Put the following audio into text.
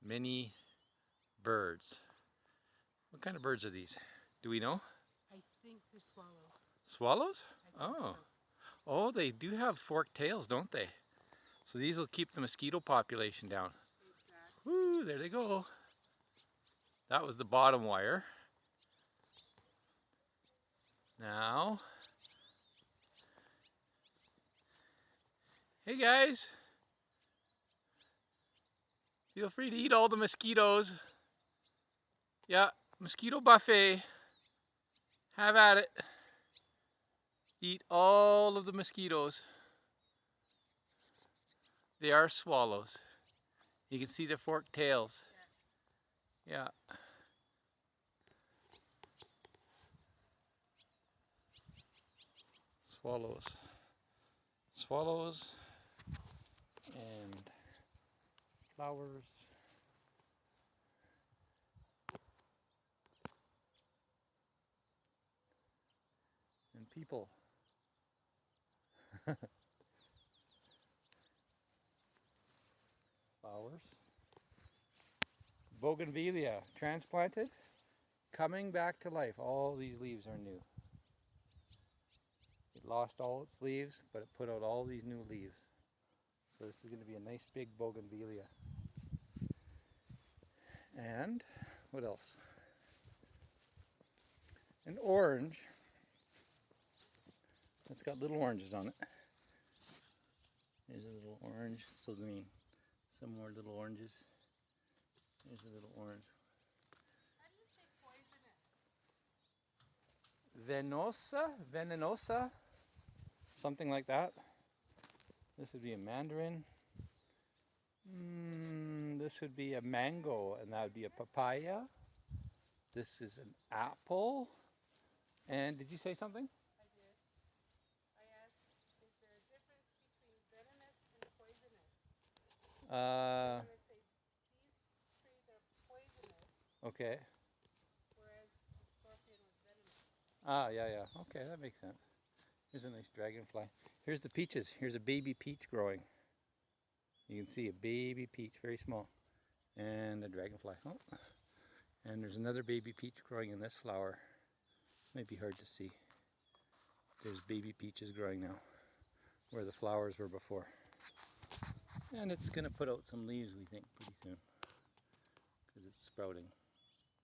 many birds. What kind of birds are these? Do we know? I think they're swallows. Swallows? I think Oh. so. Oh, they do have forked tails, don't they? So these will keep the mosquito population down. Exactly. Woo, there they go. That was the bottom wire. Now, hey guys, feel free to eat all the mosquitoes. Yeah, mosquito buffet. Have at it. Eat all of the mosquitoes. They are swallows. You can see their forked tails. Yeah. Swallows. Swallows and flowers. And people. Flowers. Bougainvillea, transplanted, coming back to life. All these leaves are new. It lost all its leaves, but it put out all these new leaves. So this is going to be a nice big bougainvillea. And what else? An orange. It's got little oranges on it. There's a little orange, still green. Some more little oranges. There's a little orange. How do you say poisonous? Venosa, venenosa, something like that. This would be a mandarin. This would be a mango, and that would be a papaya. This is an apple. And did you say something? I did. I asked, is there a difference between venomous and poisonous? Uh, I'm going to say these trees are poisonous, okay. whereas the scorpion was venomous. Ah, yeah. Okay, that makes sense. Here's a nice dragonfly. Here's the peaches. Here's a baby peach growing. You can see a baby peach, very small. And a dragonfly. Oh. And there's another baby peach growing in this flower. Might be hard to see. There's baby peaches growing now, where the flowers were before. And it's going to put out some leaves, we think, pretty soon, because it's sprouting.